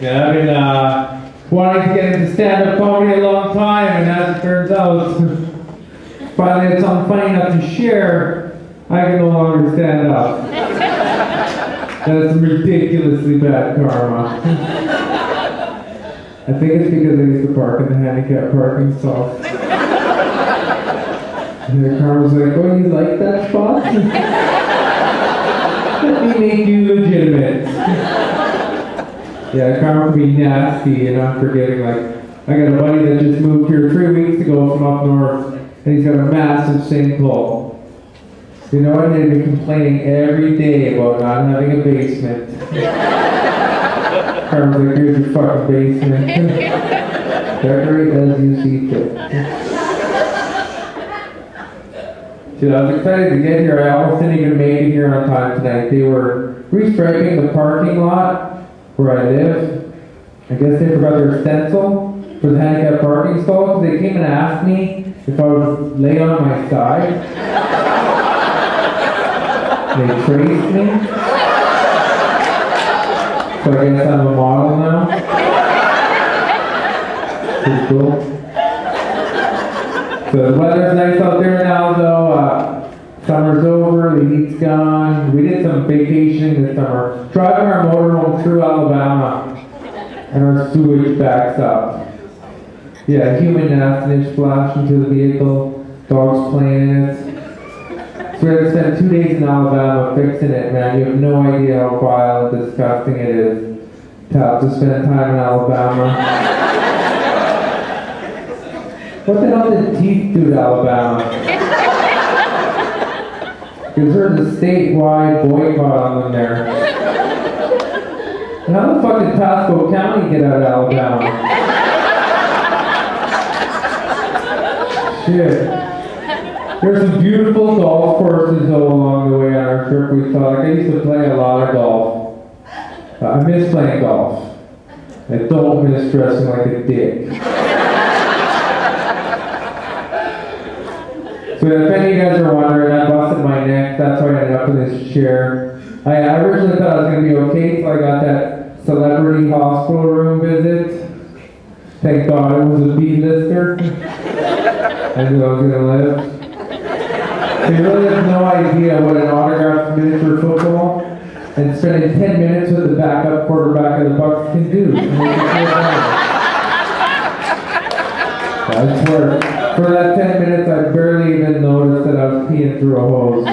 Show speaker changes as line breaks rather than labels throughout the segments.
Yeah, I've been wanting to get into stand-up comedy a long time, and as it turns out, finally it's something funny enough to share, I can no longer stand up. That's ridiculously bad karma. I think it's because I used to park in the handicap parking stall. And the karma's like, oh, you like that spot? Let me make you legitimate. Yeah, karma can be nasty, and I'm forgetting, like, I got a buddy that just moved here 3 weeks ago from up north, and he's got a massive sinkhole. You know what? They've been complaining every day about not having a basement. Karma's like, here's your fucking basement. Decorate as you see fit. Dude, I was excited to get here. I almost didn't even make it here on time tonight. They were restriping the parking lot where I live. I guess they forgot their stencil for the handicap parking stall, because they came and asked me if I would lay on my side. They traced me. So I guess I'm a model now. Pretty cool. So the weather's nice out there now, though. Summer's over, the heat's gone. We did some vacationing this summer. Driving our motorhome through Alabama, and our sewage backs up. Yeah, human nastiness splashed into the vehicle, dogs playing in it. So we had to spend 2 days in Alabama fixing it, man. You have no idea how vile and disgusting it is to have to spend time in Alabama. What the hell did teeth do to Alabama? Because there's a statewide boycott on them there. And how the fuck did Pasco County get out of Alabama? Shit. There's some beautiful golf courses though along the way on our trip we saw. Like, I used to play a lot of golf. I miss playing golf. I don't miss dressing like a dick. So if any of you guys are wondering, I busted my neck. That's why I ended up in this chair. I originally thought I was going to be okay until I got that celebrity hospital room visit. Thank God it was a B-lister. I knew I was going to live. They really have no idea what an autographed miniature football and spending 10 minutes with the backup quarterback of the Bucs can do. I swear, for that 10 minutes I barely even noticed that I was peeing through a hose.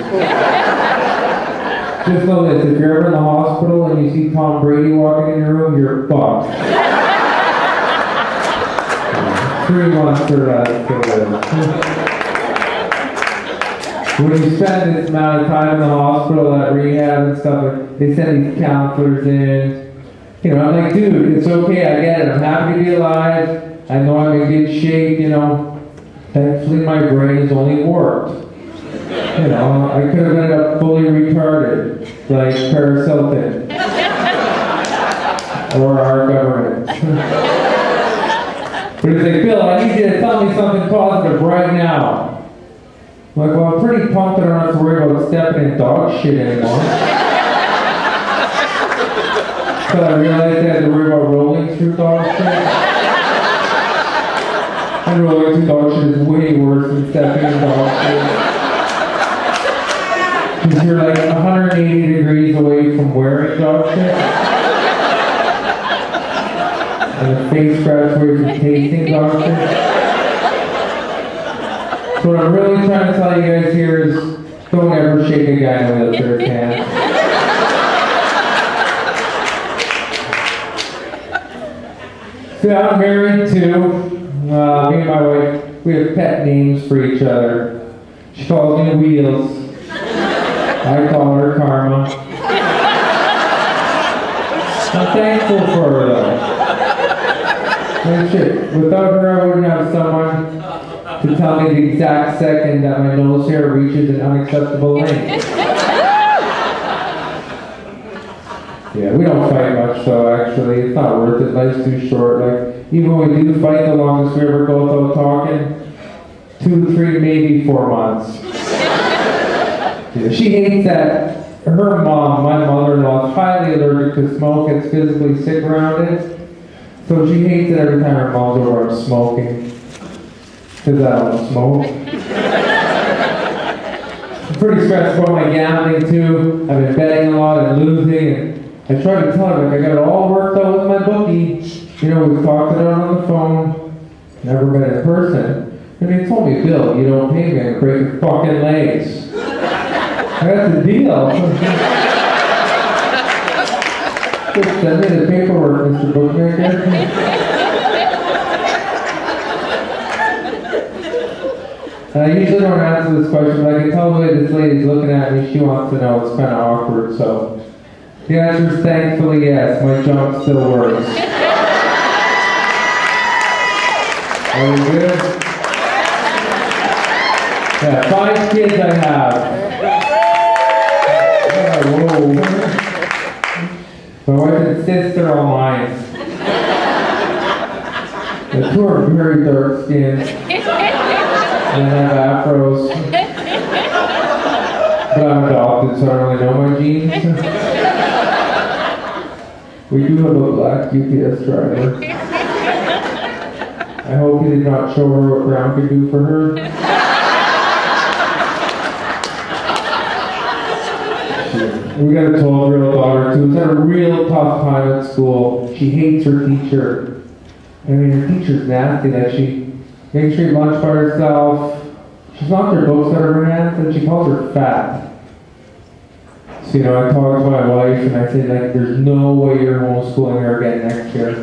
Just know this, if you're ever in the hospital and you see Tom Brady walking in your room, you're fucked. 3 months for that to live. When you spend this amount of time in the hospital at rehab and stuff, they send these counselors in. You know, I'm like, dude, it's okay, I get it. I'm happy to be alive. I know I'm in good shape, you know. Thankfully, my brain is only warped. You know, I could have ended up fully retarded, like Paris Hilton. Or our government. But he's like, Bill, I need you to tell me something positive right now. I'm like, well, I'm pretty pumped that I don't have to worry about stepping in dog shit anymore. So I realized I had to worry about rolling through dog shit. And rolling through dog shit is way worse than stepping in dog shit. Because you're like 180 degrees away from wearing dog shit. And the face scratch away from tasting dog shit. So what I'm really trying to tell you guys here is, don't ever shake a guy in a wheelchair's hand. So I'm married too. Me and my wife, we have pet names for each other. She calls me Wheels. I call her Karma. I'm thankful for her though. And shit, without her I wouldn't have someone to tell me the exact second that my nose hair reaches an unacceptable length. Yeah, we don't fight much though, actually. It's not worth it. Life's too short. Like, even when we do fight, the longest we ever go without talking, 2, 3, maybe 4 months. Yeah, she hates that her mom, my mother-in-law, is highly allergic to smoke, gets physically sick around it. So she hates it every time her mom's over, I'm smoking. Because I don't smoke. I'm pretty stressed about my gambling too. I've been betting a lot and losing. And I try to tell her, like, I got it all worked out with my bookie. You know, we've talked it out on the phone. Never met in person. And they told me, Bill, you don't pay me, I'm gonna break your fucking legs. That's the deal. Just send me the paperwork, Mr. Bookmaker. I usually don't answer this question, but I can tell the way this lady's looking at me, she wants to know. It's kind of awkward, so. The answer is thankfully yes, my jump still works. Are we good? Yeah, 5 kids I have. Oh, whoa. My wife and sister are mine. The 2 are very dark skinned. And I have afros. But I'm adopted, so I don't really know my genes. We do have a black UPS driver. I hope he did not show her what Brown could do for her. We got a 12-year-old daughter too. She's had a real tough time at school. She hates her teacher. I mean, her teacher's nasty. Like, she makes her eat lunch by herself. She's knocked her books out of her hands, and she calls her fat. So, you know, I talked to my wife, and I said, like, there's no way you're homeschooling her again next year.